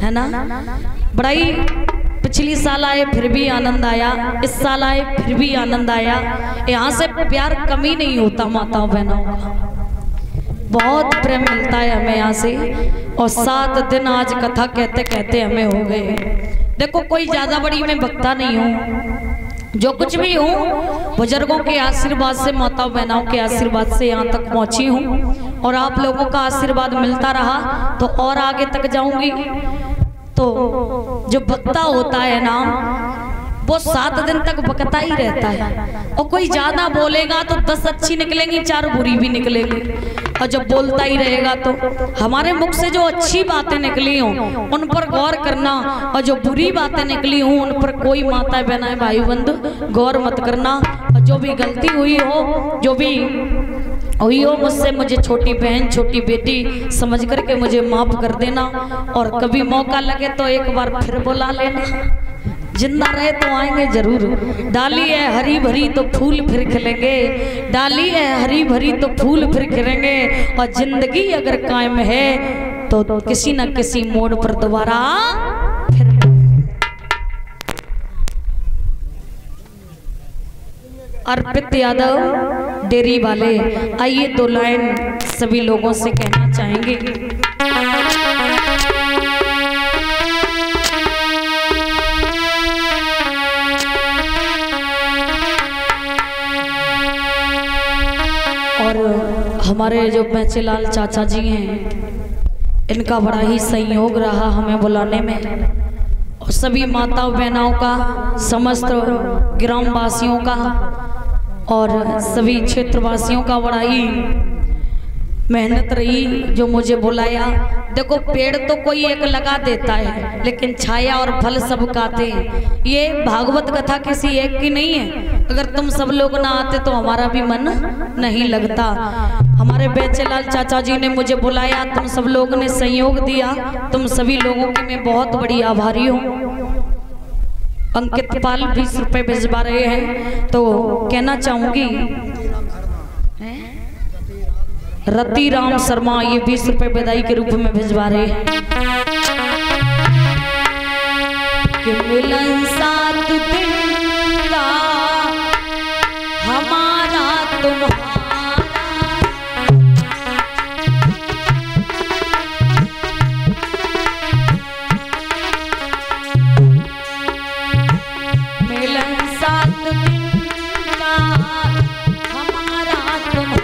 है ना। बड़ा ही पिछली साल आए फिर भी आनंद आया, इस साल आए फिर भी आनंद आया। यहाँ से प्यार कमी नहीं होता माताओं बहनों का, बहुत प्रेम मिलता है हमें यहाँ से। और 7 दिन आज कथा कहते कहते हमें हो गए। देखो कोई ज्यादा बड़ी मैं वक्ता नहीं हूँ, जो कुछ भी हूँ बुजुर्गों के आशीर्वाद से, माताओं बहनों के आशीर्वाद से यहाँ तक पहुँची हूँ। और आप लोगों का आशीर्वाद मिलता रहा तो और आगे तक जाऊंगी। तो जो वक्ता होता है ना वो 7 दिन तक बकता ही रहता है। और कोई ज्यादा बोलेगा तो 10 अच्छी निकलेंगी, 4 बुरी भी निकलेंगी। और जब बोलता ही रहेगा तो हमारे मुख से जो अच्छी बातें निकली हों उन पर गौर करना, और जो बुरी बातें निकली हों उन पर कोई माता बहना भाई बंधु गौर मत करना। और जो भी गलती हुई हो, जो भी हुई हो मुझसे, मुझे छोटी बहन छोटी बेटी समझ करके मुझे माफ कर देना। और कभी मौका लगे तो एक बार फिर बुला लेना, जिंदा रहे तो आएंगे जरूर। डाली है हरी भरी तो फूल फिर खिलेंगे, डाली है हरी भरी तो फूल फिर खिलेंगे। और जिंदगी अगर कायम है तो किसी न किसी मोड़ पर दोबारा फिर। अर्पित यादव डेरी वाले, आइए 2 लाइन सभी लोगों से कहना चाहेंगे। और हमारे जो बेचेलाल चाचा जी हैं, इनका बड़ा ही संयोग रहा हमें बुलाने में। और सभी माताओं बहनों का, समस्त ग्रामवासियों का और सभी क्षेत्रवासियों का बड़ा ही मेहनत रही जो मुझे बुलाया। देखो पेड़ तो कोई एक लगा देता है लेकिन छाया और फल सब खाते हैं। ये भागवत कथा किसी एक की नहीं है। अगर तुम सब लोग ना आते तो हमारा भी मन नहीं लगता। हमारे बेचेलाल चाचा जी ने मुझे बुलाया, तुम सब लोगों ने सहयोग दिया, तुम सभी लोगों की मैं बहुत बड़ी आभारी हूँ। अंकित पाल 20 रुपए भिजवा रहे हैं, तो कहना चाहूंगी रति राम शर्मा ये 20 रुपए बधाई के रूप में भिजवा रहे हैं कि मिलन 7 दिन का हमारा तुम्हारा, मिलन 7 दिन का हमारा तुम्हारा,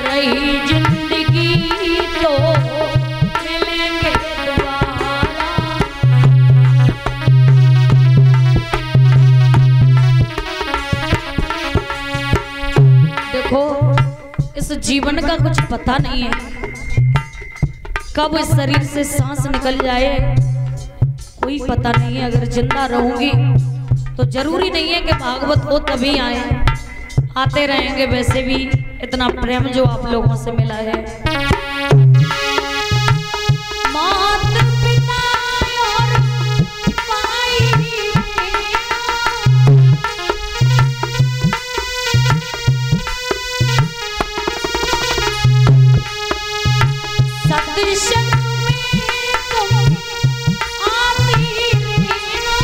रही जिंदगी तो मिलेंगे दोबारा। देखो इस जीवन का कुछ पता नहीं है, कब इस शरीर से सांस निकल जाए कोई पता नहीं है। अगर जिंदा रहूंगी तो जरूरी नहीं है कि भागवत हो तभी आए, आते रहेंगे। वैसे भी इतना प्रेम जो आप लोगों से मिला है। मात पिता और भाई सत्संग में तुम आती रहना,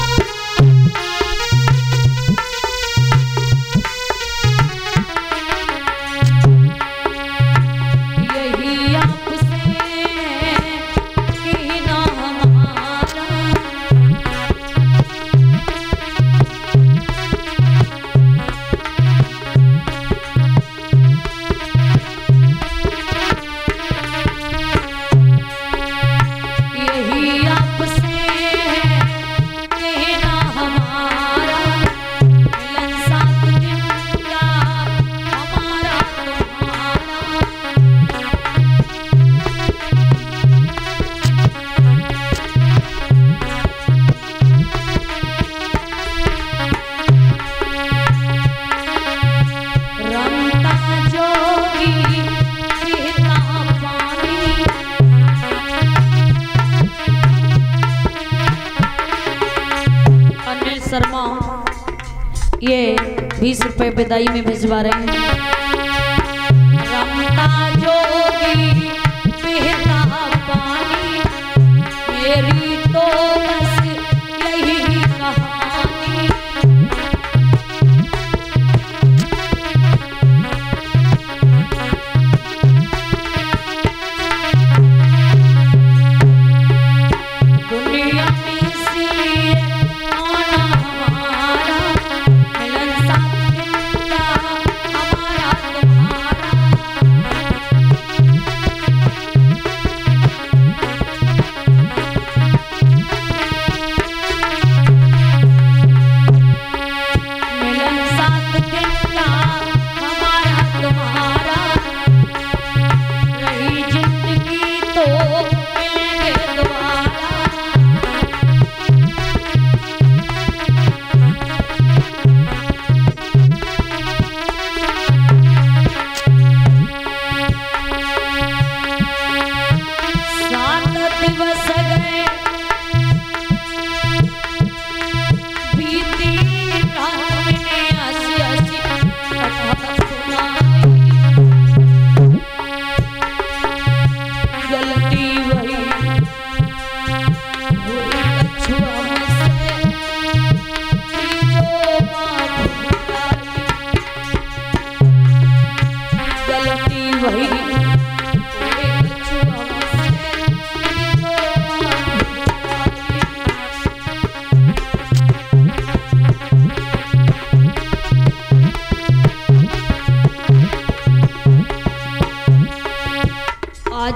20 रुपए विदाई में भिजवा रहे हैं। रमता जोगी बहता पानी, मेरी तो बस यही कहानी। दुनिया में इसलिए आना हमारा, मिलन साथ मिलता हमारा तुम्हारा। मिलन साथ मिलता हमारा तुम्हारा, रही जिंदगी तो मिलेंगे दोबारा। दिवस गए बीती रात मैंने हंसी हंसी कथा सुनाई। गलती वही हुई कछुआ मुझसे, जो माँ भुलाई। गलती वही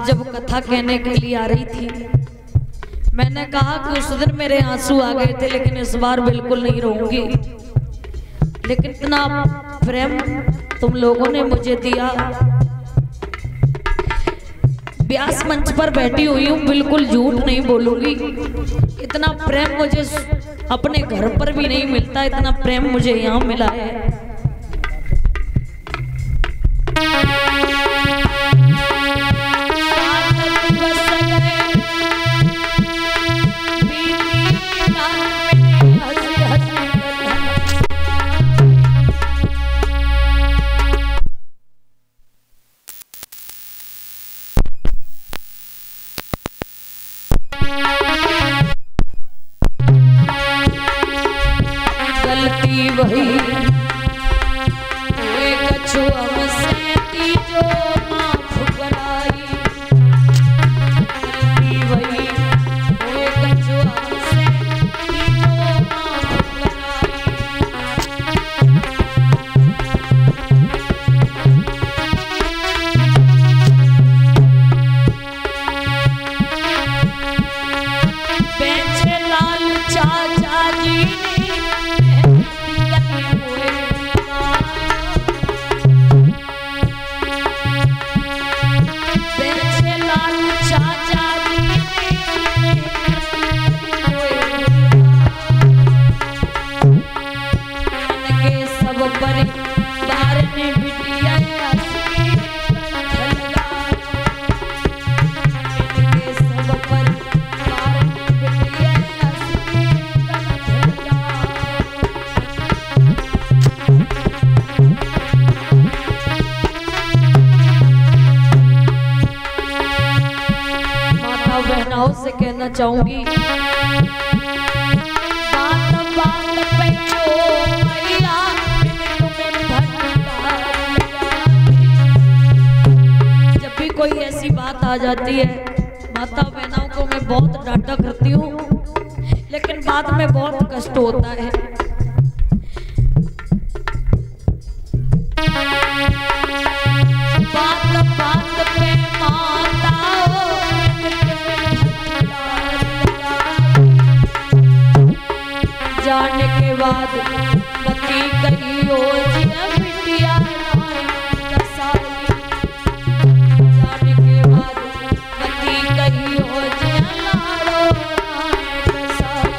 जब कथा कहने के लिए आ रही थी, मैंने कहा कि उस दिन मेरे आंसू आ गए थे, लेकिन इस बार बिल्कुल नहीं रोऊंगी। लेकिन इतना प्रेम तुम लोगों ने मुझे दिया। व्यास मंच पर बैठी हुई हूँ, बिल्कुल झूठ नहीं बोलूंगी। इतना प्रेम मुझे अपने घर पर भी नहीं मिलता, इतना प्रेम मुझे यहाँ मिला है। गलती वही कछुआ मुझसे थी, जो माँ फुकराई। गलती वही कछुआ मुझसे थी, जो माँ फुकराई। बेचे लाल चाचा जी ने बहनाओं से कहना चाहूंगी, बात बात पे ओ मैया तुम्हें भटका दिया। जब भी कोई ऐसी बात आ जाती है, माता बहनाओं को मैं बहुत डांटा करती हूँ, लेकिन बाद में बहुत कष्ट होता है। बात बात पे माता जाने के बाद पति कही हो बिटिया कसाई। जाने के बाद पति कही हो लाड़ो कसाई।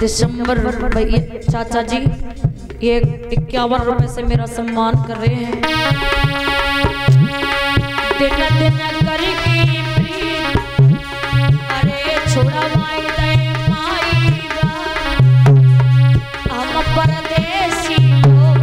दिसंबर भैया चाचा जी ये 51 रुपए से मेरा सम्मान कर रहे हैं। दिन दिन करके अरे छोड़ा माई दे माई हम परदेसी लोग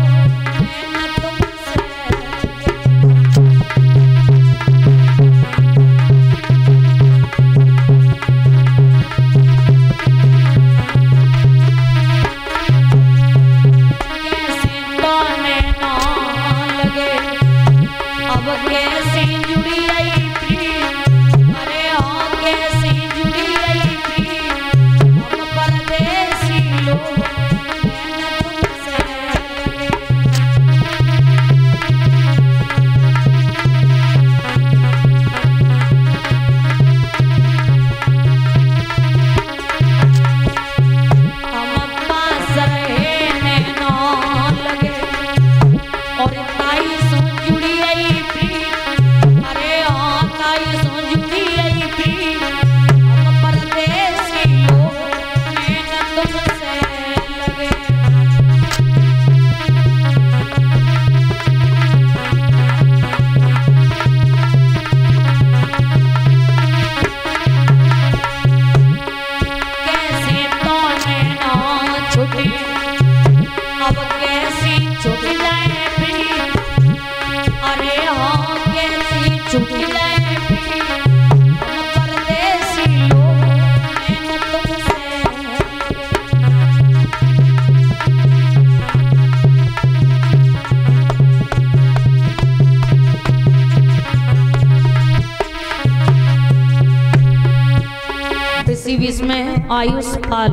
में आयुष पाल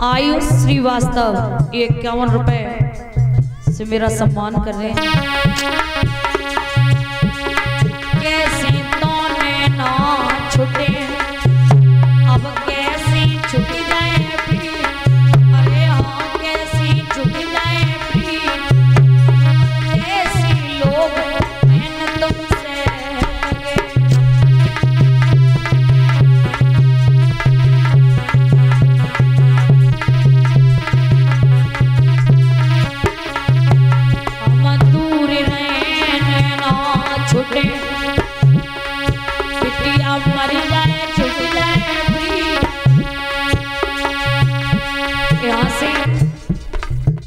आयुष श्रीवास्तव 51 रुपए से मेरा सम्मान कर रहे हैं। कैसी तो ना छुटे अब कैसी छुटी जाए भी अरे हाँ कैसी छुटी जाए भी ऐसी लोग तुमसे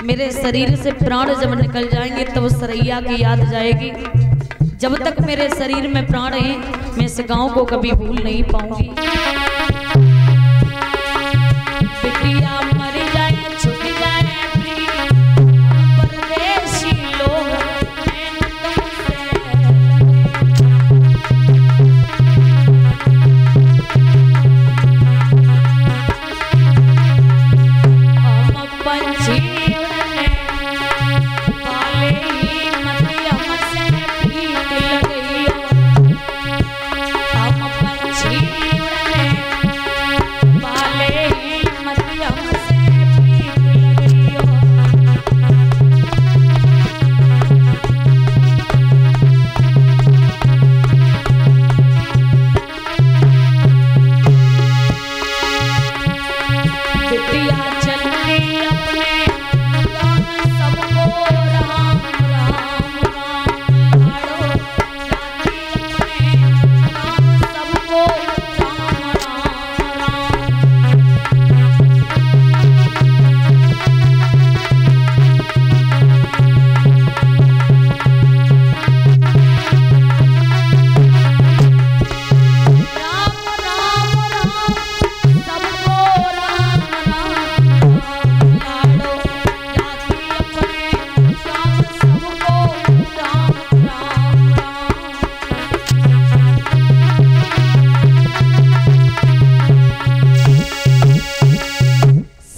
मेरे शरीर से प्राण जब निकल जाएंगे तब सरैया की याद जाएगी। जब तक मेरे शरीर में प्राण है मैं इस गांव को कभी भूल नहीं पाऊंगी। बिटिया मर जाए छूट जाए परदेसी लोग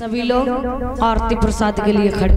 सभी लोग आरती प्रसाद के लिए खड़े